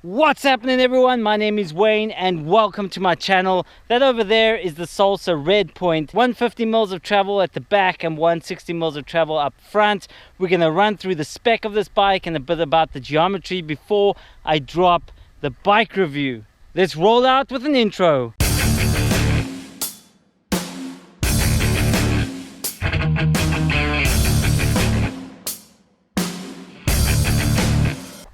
What's happening, everyone? My name is Wayne and welcome to my channel. That over there is the SALSA Redpoint. 150 mils of travel at the back and 160 mils of travel up front. We're going to run through the spec of this bike and a bit about the geometry before I drop the bike review. Let's roll out with an intro.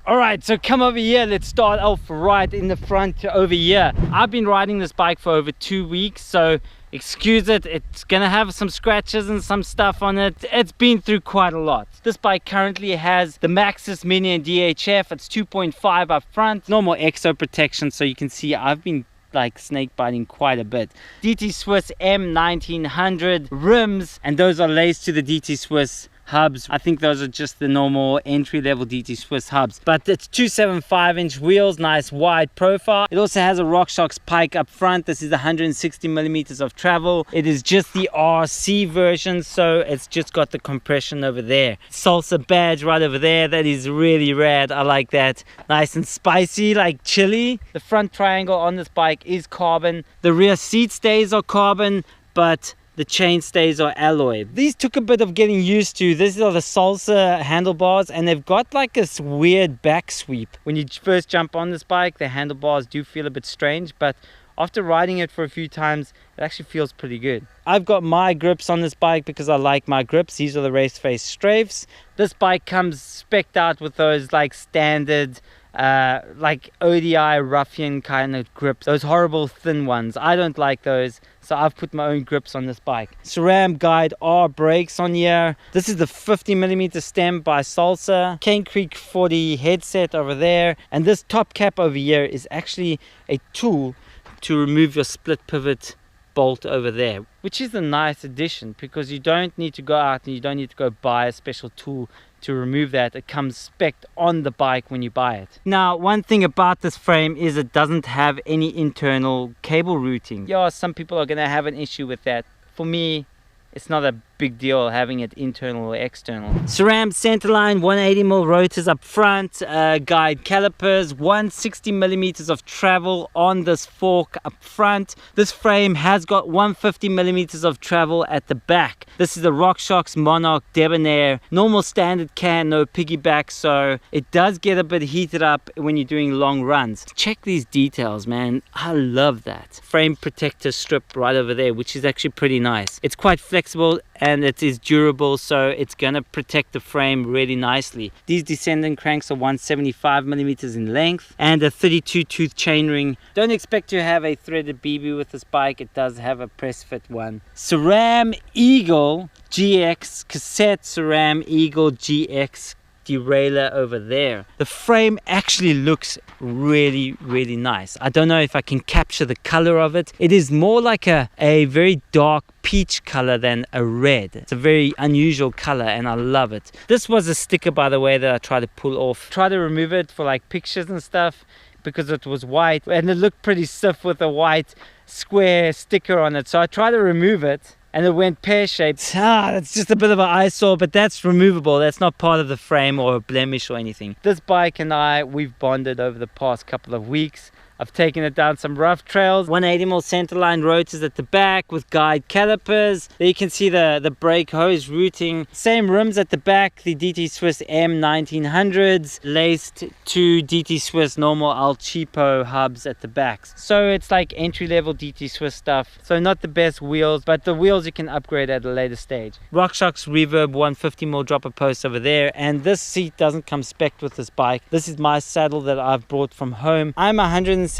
Alright, so come over here. Let's start off right in the front over here. I've been riding this bike for over 2 weeks, so excuse it. It's gonna have some scratches and some stuff on it. It's been through quite a lot. This bike currently has the Maxxiss Minion DHF. It's 2.5 up front, normal exo protection, so you can see I've been like snake biting quite a bit. DT Swiss M1900 rims, and those are laced to the DT Swiss hubs. I think those are just the normal entry-level DT Swiss hubs, but it's 275-inch wheels, nice wide profile. It also has a Rockshox Pike up front. This is 160 millimeters of travel. It is just the RC version, so it's just got the compression over there. Salsa badge right over there. That is really rad. I like that. Nice and spicy, like chili. The front triangle on this bike is carbon. The rear seat stays are carbon, but the chain stays are alloy. These took a bit of getting used to. These are the Salsa Handlebars, and they've got like this weird back sweep. When you first jump on this bike, the handlebars do feel a bit strange, but after riding it for a few times, it actually feels pretty good. I've got my grips on this bike because I like my grips. These are the race face strafes. This bike comes spec'd out with those like standard like ODI ruffian kind of grips, those horrible thin ones. I don't like those, so I've put my own grips on this bike. SRAM Guide R brakes on here. This is the 50mm stem by Salsa. Cane Creek 40 headset over there, and this top cap over here is actually a tool to remove your split pivot bolt over there, which is a nice addition because you don't need to go out and you don't need to go buy a special tool to remove that. It comes spec'd on the bike when you buy it. Now, one thing about this frame is it doesn't have any internal cable routing. Yeah, some people are gonna have an issue with that. For me, it's not a big deal having it internal or external. SRAM Centreline 180mm rotors up front, guide calipers, 160mm of travel on this fork up front. This frame has got 150mm of travel at the back. This is the Rockshox Monarch Debonair, normal standard can, no piggyback, so it does get a bit heated up when you're doing long runs. Check these details, man. I love that. Frame protector strip right over there, which is actually pretty nice. It's quite flexible and it is durable, so it's gonna protect the frame really nicely. These Descendant cranks are 175mm in length and a 32 tooth chainring. Don't expect to have a threaded BB with this bike. It does have a press fit one. SRAM Eagle GX Cassette, SRAM Eagle GX derailleur over there. The frame actually looks really nice. I don't know if I can capture the color of it. It is more like a very dark peach color than a red. It's a very unusual color and I love it. This was a sticker, by the way, that I tried to pull off. Try to remove it for like pictures and stuff because it was white and it looked pretty stiff with a white square sticker on it, so I tried to remove it and it went pear-shaped. It's just a bit of an eyesore, but that's removable. That's not part of the frame or a blemish or anything. This bike and I, we've bonded over the past couple of weeks. I've taken it down some rough trails. 180mm Centreline rotors at the back with guide calipers. There you can see the brake hose routing. Same rims at the back, the DT Swiss M1900s laced to DT Swiss normal El Cheapo hubs at the backs. So it's like entry-level DT Swiss stuff. So not the best wheels, but the wheels you can upgrade at a later stage. Rockshox Reverb 150mm dropper post over there, and this seat doesn't come spec'd with this bike. This is my saddle that I've brought from home. I'm 173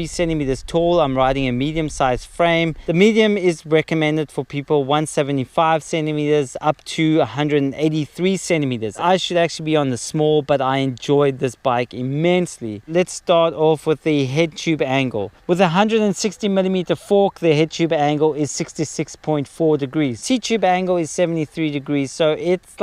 centimeters tall. I'm riding a medium-sized frame. The medium is recommended for people 175 centimeters up to 183 centimeters. I should actually be on the small, but I enjoyed this bike immensely. Let's start off with the head tube angle. With a 160mm fork, the head tube angle is 66.4 degrees. Seat tube angle is 73 degrees, so it's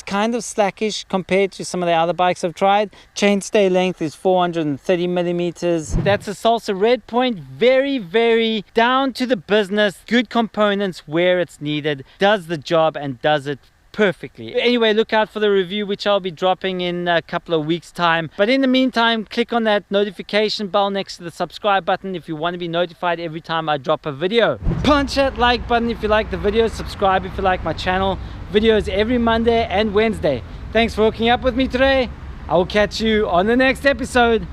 kind of slackish compared to some of the other bikes I've tried. Chainstay length is 430mm. That's a SALSA Redpoint. Very down to the business, good components where it's needed, does the job and does it perfectly. Anyway, look out for the review, which I'll be dropping in a couple of weeks time. But in the meantime, click on that notification bell next to the subscribe button if you want to be notified every time I drop a video. Punch that like button if you like the video, subscribe if you like my channel. Videos every Monday and Wednesday. Thanks for hooking up with me today. I will catch you on the next episode.